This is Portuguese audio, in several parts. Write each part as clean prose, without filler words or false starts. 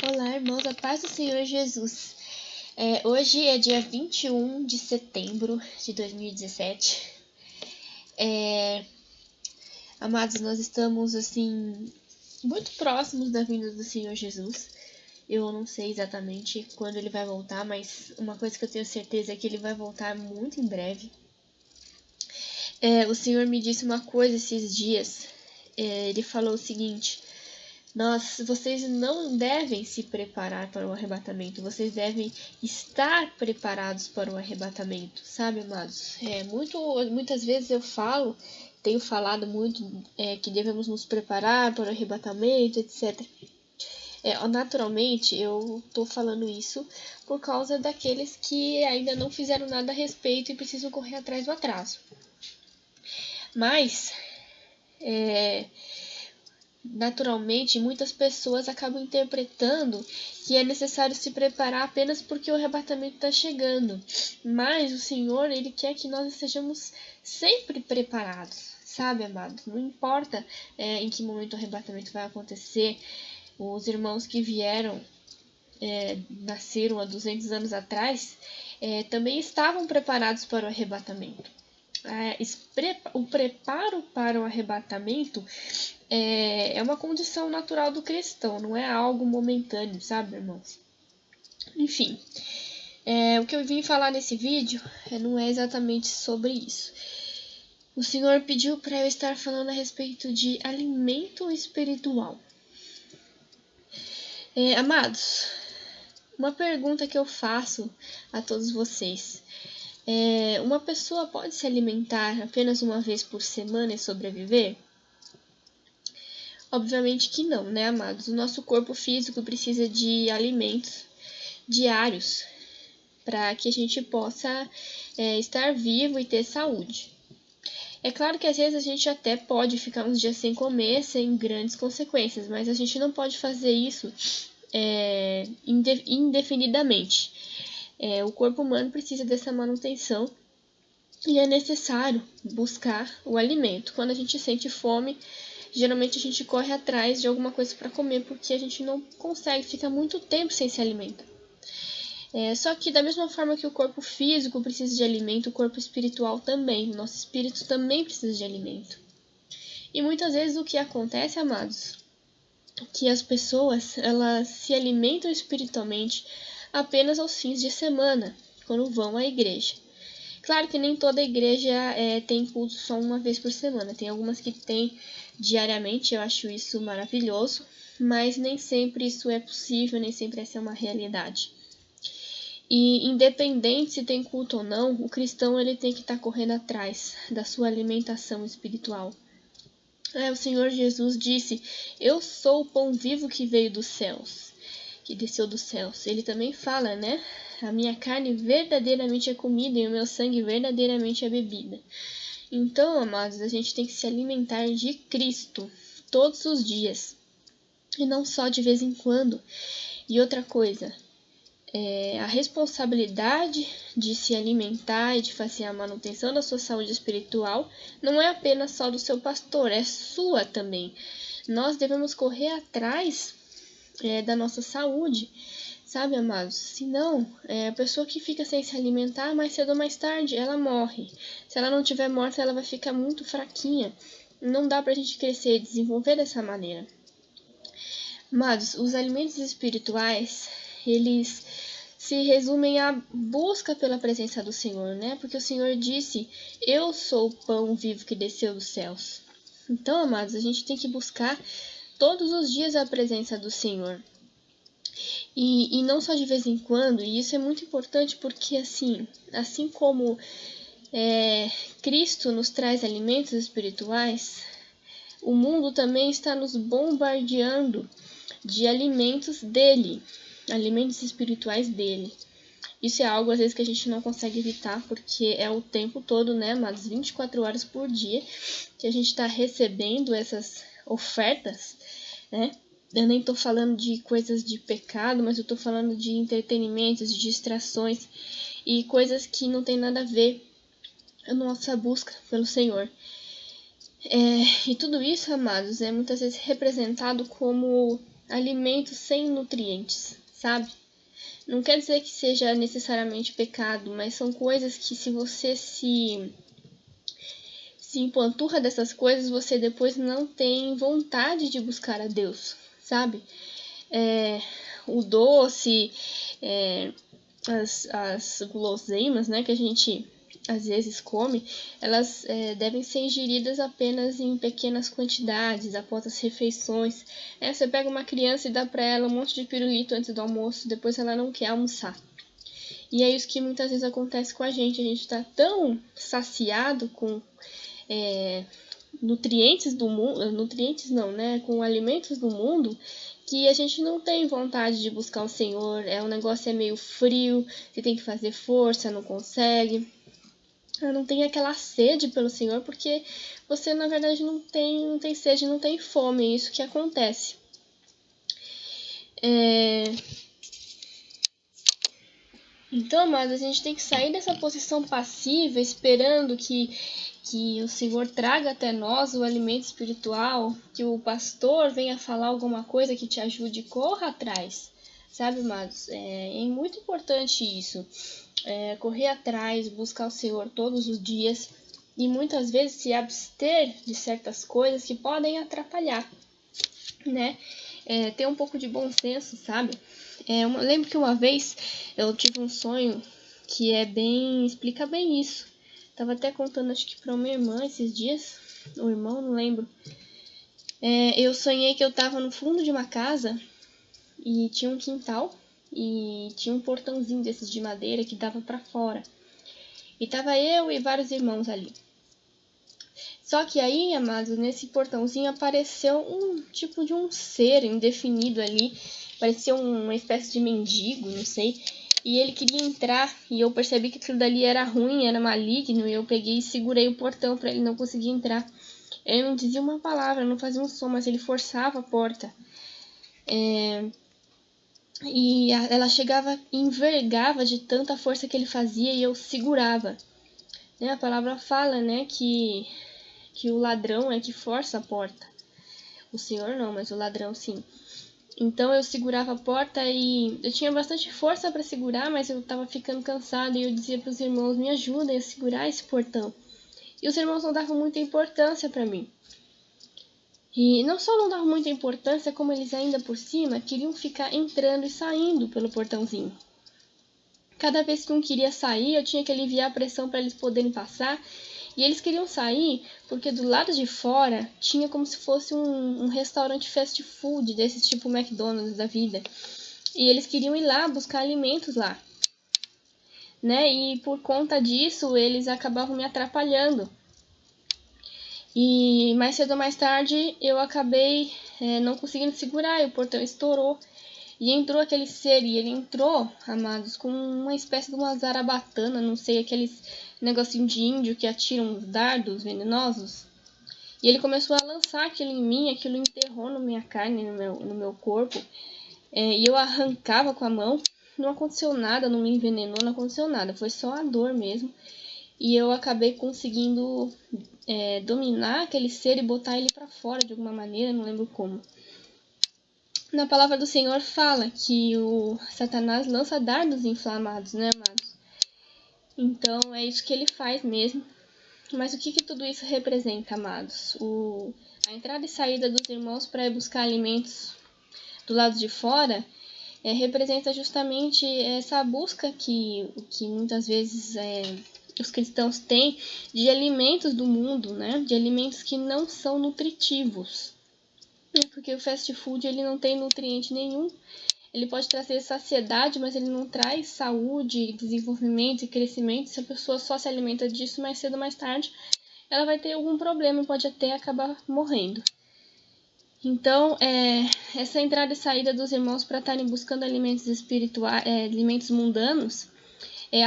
Olá, irmãos, a paz do Senhor Jesus. Hoje é dia 21 de setembro de 2017. Amados, nós estamos, muito próximos da vinda do Senhor Jesus. Eu não sei exatamente quando ele vai voltar, mas uma coisa que eu tenho certeza é que ele vai voltar muito em breve. O Senhor me disse uma coisa esses dias. Ele falou o seguinte: vocês não devem se preparar para o arrebatamento, vocês devem estar preparados para o arrebatamento, sabe, amados? Muitas vezes tenho falado muito que devemos nos preparar para o arrebatamento, etc. Naturalmente, eu estou falando isso por causa daqueles que ainda não fizeram nada a respeito e precisam correr atrás do atraso. Mas, naturalmente, muitas pessoas acabam interpretando que é necessário se preparar apenas porque o arrebatamento está chegando. Mas o Senhor, Ele quer que nós estejamos sempre preparados, sabe, amados? Não importa em que momento o arrebatamento vai acontecer. Os irmãos que nasceram há 200 anos atrás, também estavam preparados para o arrebatamento. O preparo para o arrebatamento é uma condição natural do cristão, não é algo momentâneo, sabe, irmãos? Enfim, o que eu vim falar nesse vídeo não é exatamente sobre isso. O Senhor pediu para eu estar falando a respeito de alimento espiritual. Amados, uma pergunta que eu faço a todos vocês: uma pessoa pode se alimentar apenas uma vez por semana e sobreviver? Obviamente que não, né, amados? O nosso corpo físico precisa de alimentos diários para que a gente possa estar vivo e ter saúde. É claro que às vezes a gente até pode ficar uns dias sem comer, sem grandes consequências, mas a gente não pode fazer isso indefinidamente. O corpo humano precisa dessa manutenção e é necessário buscar o alimento. Quando a gente sente fome, geralmente a gente corre atrás de alguma coisa para comer, porque a gente não consegue ficar muito tempo sem se alimentar. Só que da mesma forma que o corpo físico precisa de alimento, o corpo espiritual também. O nosso espírito também precisa de alimento. E muitas vezes o que acontece, amados, que as pessoas elas se alimentam espiritualmente apenas aos fins de semana, quando vão à igreja. Claro que nem toda igreja tem culto só uma vez por semana. Tem algumas que tem diariamente, eu acho isso maravilhoso, mas nem sempre isso é possível, nem sempre essa é uma realidade. E independente se tem culto ou não, o cristão ele tem que estar correndo atrás da sua alimentação espiritual. O Senhor Jesus disse: eu sou o pão vivo que veio dos céus, que desceu dos céus. Ele também fala, né? A minha carne verdadeiramente é comida e o meu sangue verdadeiramente é bebida. Então, amados, a gente tem que se alimentar de Cristo todos os dias e não só de vez em quando. E outra coisa, a responsabilidade de se alimentar e de fazer a manutenção da sua saúde espiritual não é apenas só do seu pastor, é sua também. Nós devemos correr atrás da nossa saúde, sabe, amados? Senão, a pessoa que fica sem se alimentar, mais cedo ou mais tarde, ela morre. Se ela não estiver morta, ela vai ficar muito fraquinha. Não dá pra gente crescer e desenvolver dessa maneira. Amados, os alimentos espirituais, eles se resumem à busca pela presença do Senhor, né? Porque o Senhor disse: eu sou o pão vivo que desceu dos céus. Então, amados, a gente tem que buscar todos os dias a presença do Senhor. E não só de vez em quando, e isso é muito importante porque assim como Cristo nos traz alimentos espirituais, o mundo também está nos bombardeando de alimentos dele, alimentos espirituais dele. Isso é algo às vezes que a gente não consegue evitar, porque é o tempo todo, né, mas 24 horas por dia que a gente está recebendo essas ofertas, né? Eu nem estou falando de coisas de pecado, mas eu estou falando de entretenimentos, de distrações e coisas que não tem nada a ver com a nossa busca pelo Senhor. E tudo isso, amados, é muitas vezes representado como alimentos sem nutrientes, sabe? Não quer dizer que seja necessariamente pecado, mas são coisas que se você se empanturra dessas coisas, você depois não tem vontade de buscar a Deus, sabe? O doce, as guloseimas, né, que a gente às vezes come, elas devem ser ingeridas apenas em pequenas quantidades, após as refeições. Você pega uma criança e dá para ela um monte de pirulito antes do almoço, depois ela não quer almoçar. E é isso que muitas vezes acontece com a gente está tão saciado com nutrientes do mundo, nutrientes não, né, com alimentos do mundo, que a gente não tem vontade de buscar o Senhor. O negócio é meio frio, você tem que fazer força, não consegue. Não tem aquela sede pelo Senhor, porque você na verdade não tem sede, não tem fome, é isso que acontece. Então, amados, a gente tem que sair dessa posição passiva, esperando que o Senhor traga até nós o alimento espiritual, que o pastor venha falar alguma coisa que te ajude, corra atrás, sabe, amados? É muito importante isso, correr atrás, buscar o Senhor todos os dias e muitas vezes se abster de certas coisas que podem atrapalhar, né? Ter um pouco de bom senso, sabe? Eu lembro que uma vez eu tive um sonho que explica bem isso. Tava até contando, acho que pra minha irmã esses dias, ou irmão, não lembro. Eu sonhei que eu tava no fundo de uma casa e tinha um quintal e tinha um portãozinho desses de madeira que dava pra fora. E tava eu e vários irmãos ali. Só que aí, amados, nesse portãozinho apareceu um tipo de um ser indefinido ali. Parecia uma espécie de mendigo, não sei. E ele queria entrar e eu percebi que aquilo dali era ruim, era maligno. E eu peguei e segurei o portão para ele não conseguir entrar. Ele não dizia uma palavra, não fazia um som, mas ele forçava a porta. E ela chegava e envergava de tanta força que ele fazia e eu segurava. A palavra fala, né, que o ladrão é que força a porta. O Senhor não, mas o ladrão sim. Então eu segurava a porta e eu tinha bastante força para segurar, mas eu estava ficando cansada e eu dizia para os irmãos, me ajudem a segurar esse portão. E os irmãos não davam muita importância para mim. E não só não davam muita importância, como eles ainda por cima queriam ficar entrando e saindo pelo portãozinho. Cada vez que um queria sair, eu tinha que aliviar a pressão para eles poderem passar. E eles queriam sair porque do lado de fora tinha como se fosse um restaurante fast food, desse tipo McDonald's da vida. E eles queriam ir lá buscar alimentos lá, né? E por conta disso eles acabavam me atrapalhando. E mais cedo ou mais tarde eu acabei não conseguindo segurar e o portão estourou. E entrou aquele ser, e ele entrou, amados, com uma espécie de uma zarabatana, não sei, aqueles negocinho de índio que atiram dardos venenosos. E ele começou a lançar aquilo em mim, aquilo enterrou na minha carne, no meu corpo. E eu arrancava com a mão, não aconteceu nada, não me envenenou, não aconteceu nada, foi só a dor mesmo. E eu acabei conseguindo dominar aquele ser e botar ele pra fora de alguma maneira, não lembro como. Na palavra do Senhor fala que o Satanás lança dardos inflamados, né, amados? Então, é isso que ele faz mesmo. Mas o que tudo isso representa, amados? A entrada e saída dos irmãos para buscar alimentos do lado de fora representa justamente essa busca que muitas vezes os cristãos têm de alimentos do mundo, né? De alimentos que não são nutritivos. Porque o fast food ele não tem nutriente nenhum. Ele pode trazer saciedade, mas ele não traz saúde, desenvolvimento e crescimento. Se a pessoa só se alimenta disso, mais cedo ou mais tarde, ela vai ter algum problema e pode até acabar morrendo. Então, essa entrada e saída dos irmãos para estarem buscando alimentos espirituais, alimentos mundanos,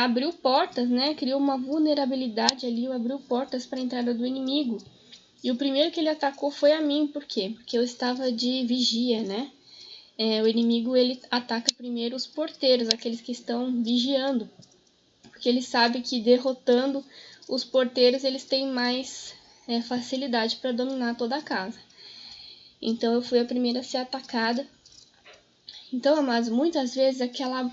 abriu portas, né? Criou uma vulnerabilidade ali, abriu portas para a entrada do inimigo. E o primeiro que ele atacou foi a mim, por quê? Porque eu estava de vigia, né? O inimigo ele ataca primeiro os porteiros, aqueles que estão vigiando, porque ele sabe que derrotando os porteiros eles têm mais facilidade para dominar toda a casa. Então eu fui a primeira a ser atacada Então, amados, muitas vezes aquela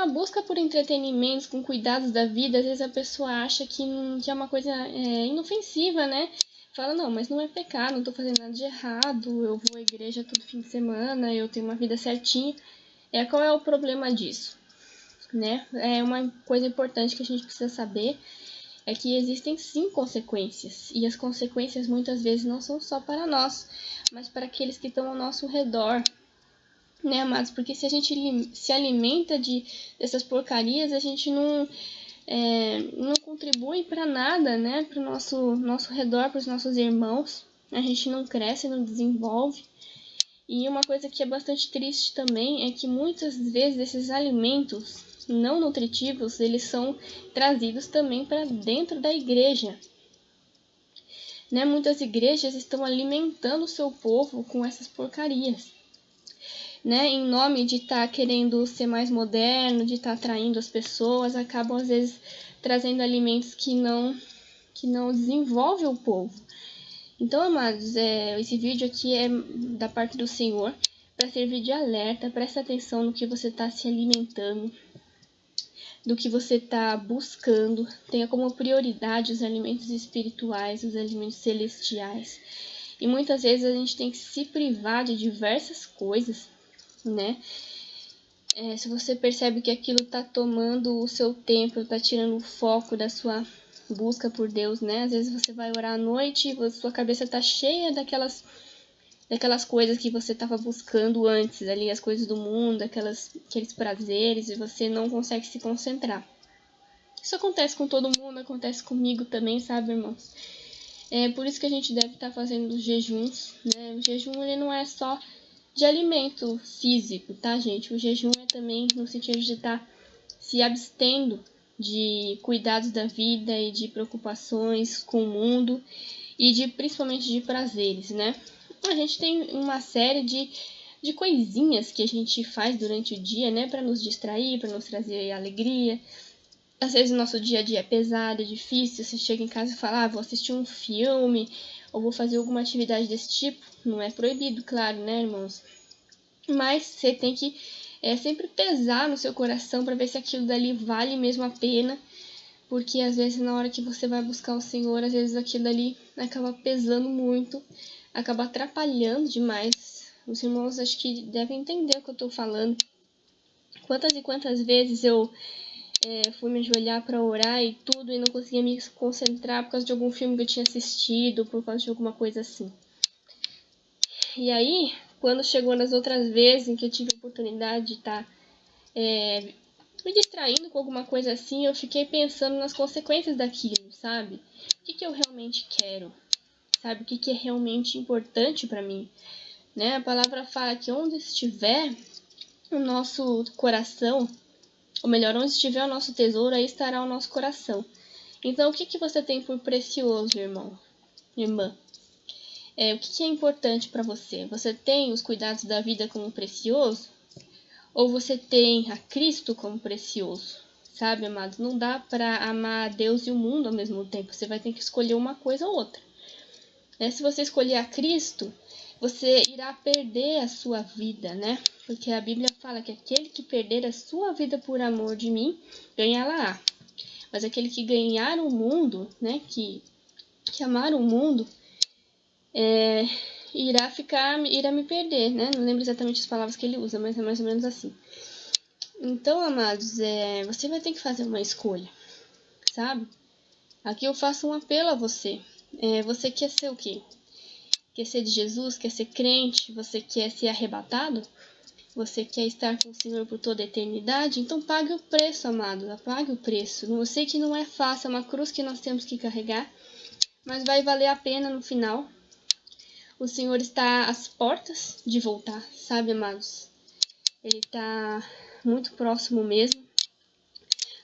busca por entretenimentos, com cuidados da vida, às vezes a pessoa acha que é uma coisa inofensiva, né? Fala, não, mas não é pecado, não tô fazendo nada de errado, eu vou à igreja todo fim de semana, eu tenho uma vida certinha. Qual é o problema disso? Né? É uma coisa importante que a gente precisa saber, é que existem sim consequências, e as consequências muitas vezes não são só para nós, mas para aqueles que estão ao nosso redor, né, amados? Porque se a gente se alimenta dessas porcarias, a gente não contribui para nada, né, para o nosso redor, para os nossos irmãos. A gente não cresce, não desenvolve. E uma coisa que é bastante triste também é que muitas vezes esses alimentos não nutritivos, eles são trazidos também para dentro da igreja. Né? Muitas igrejas estão alimentando o seu povo com essas porcarias. Né, em nome de estar querendo ser mais moderno, de estar atraindo as pessoas, acabam às vezes trazendo alimentos que não desenvolvem o povo. Então, amados, esse vídeo aqui é da parte do Senhor, para servir de alerta. Presta atenção no que você está se alimentando, do que você está buscando. Tenha como prioridade os alimentos espirituais, os alimentos celestiais. E muitas vezes a gente tem que se privar de diversas coisas, né? Se você percebe que aquilo está tomando o seu tempo, está tirando o foco da sua busca por Deus, né? Às vezes você vai orar à noite e sua cabeça está cheia daquelas coisas que você estava buscando antes, ali, as coisas do mundo, aqueles prazeres, e você não consegue se concentrar. Isso acontece com todo mundo, acontece comigo também, sabe, irmãos? É por isso que a gente deve estar fazendo os jejuns, né? O jejum, ele não é só de alimento físico, tá, gente? O jejum é também no sentido de estar se abstendo de cuidados da vida e de preocupações com o mundo e principalmente de prazeres, né? A gente tem uma série de coisinhas que a gente faz durante o dia, né? Para nos distrair, para nos trazer alegria. Às vezes o nosso dia a dia é pesado, é difícil. Você chega em casa e fala, vou assistir um filme, ou vou fazer alguma atividade desse tipo. Não é proibido, claro, né, irmãos? Mas você tem que sempre pesar no seu coração para ver se aquilo dali vale mesmo a pena. Porque às vezes na hora que você vai buscar o Senhor, às vezes aquilo dali acaba pesando muito, acaba atrapalhando demais. Os irmãos acho que devem entender o que eu estou falando. Quantas e quantas vezes eu fui me ajoelhar para orar e tudo, e não conseguia me concentrar por causa de algum filme que eu tinha assistido, por causa de alguma coisa assim. E aí, quando chegou nas outras vezes em que eu tive a oportunidade de estar me distraindo com alguma coisa assim, eu fiquei pensando nas consequências daquilo, sabe? O que eu realmente quero? Sabe? O que é realmente importante para mim? Né? A palavra fala que onde estiver o nosso coração, ou melhor, onde estiver o nosso tesouro, aí estará o nosso coração. Então, o que você tem por precioso, irmão? Irmã? O que é importante para você? Você tem os cuidados da vida como precioso? Ou você tem a Cristo como precioso? Sabe, amados? Não dá para amar a Deus e o mundo ao mesmo tempo. Você vai ter que escolher uma coisa ou outra. Se você escolher a Cristo, você irá perder a sua vida, né? Porque a Bíblia fala que aquele que perder a sua vida por amor de mim, ganhá-la-á. Mas aquele que ganhar o mundo, né? Que amar o mundo, irá me perder, né? Não lembro exatamente as palavras que ele usa, mas é mais ou menos assim. Então, amados, você vai ter que fazer uma escolha, sabe? Aqui eu faço um apelo a você. Você quer ser o quê? Quer ser de Jesus? Quer ser crente? Você quer ser arrebatado? Você quer estar com o Senhor por toda a eternidade? Então pague o preço, amado. Pague o preço. Eu sei que não é fácil, é uma cruz que nós temos que carregar, mas vai valer a pena no final. O Senhor está às portas de voltar, sabe, amados? Ele está muito próximo mesmo.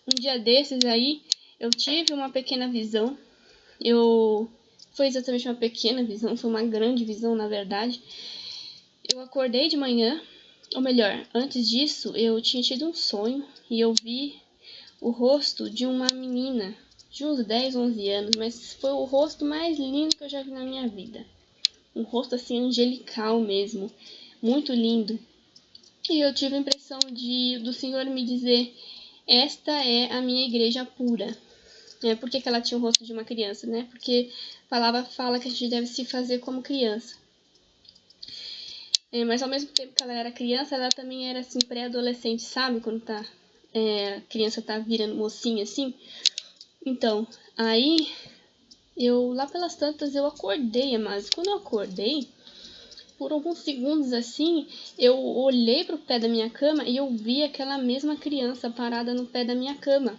Um dia desses aí, eu tive uma pequena visão. Foi exatamente uma pequena visão, foi uma grande visão, na verdade. Eu acordei de manhã, ou melhor, antes disso, eu tinha tido um sonho e eu vi o rosto de uma menina de uns 10, 11 anos, mas foi o rosto mais lindo que eu já vi na minha vida. Um rosto assim angelical mesmo, muito lindo. E eu tive a impressão do Senhor me dizer: esta é a minha igreja pura. Por que ela tinha o rosto de uma criança, né? Porque a palavra fala que a gente deve se fazer como criança. Mas ao mesmo tempo que ela era criança, ela também era assim, pré-adolescente, sabe? Quando a criança tá virando mocinha assim. Então, aí lá pelas tantas eu acordei, mas quando eu acordei, por alguns segundos assim, eu olhei pro pé da minha cama e eu vi aquela mesma criança parada no pé da minha cama.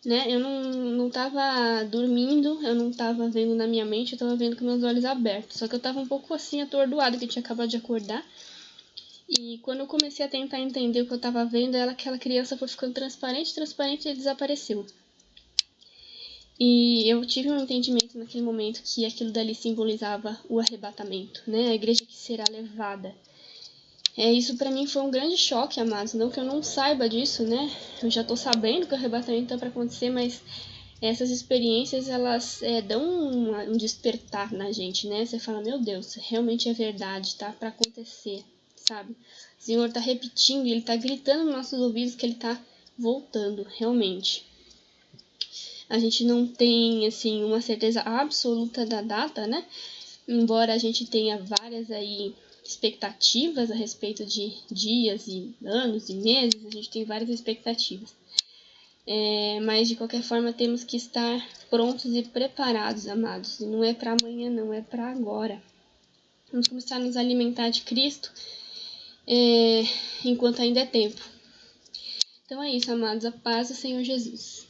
Né? Eu não tava dormindo, eu não tava vendo na minha mente, eu tava vendo com meus olhos abertos. Só que eu tava um pouco assim atordoada, que eu tinha acabado de acordar. E quando eu comecei a tentar entender o que eu tava vendo, aquela criança foi ficando transparente e desapareceu. E eu tive um entendimento naquele momento que aquilo dali simbolizava o arrebatamento, né? A igreja que será levada. Isso pra mim foi um grande choque, amados. Não que eu não saiba disso, né? Eu já tô sabendo que o arrebatamento tá pra acontecer, mas essas experiências, elas dão um despertar na gente, né? Você fala, meu Deus, realmente é verdade, tá pra acontecer, sabe? O Senhor tá repetindo, Ele tá gritando nos nossos ouvidos que Ele tá voltando, realmente. A gente não tem, assim, uma certeza absoluta da data, né? Embora a gente tenha várias aí expectativas a respeito de dias e anos e meses, a gente tem várias expectativas. Mas de qualquer forma temos que estar prontos e preparados, amados. E não é para amanhã, não, é para agora. Vamos começar a nos alimentar de Cristo enquanto ainda é tempo. Então é isso, amados. A paz do Senhor Jesus.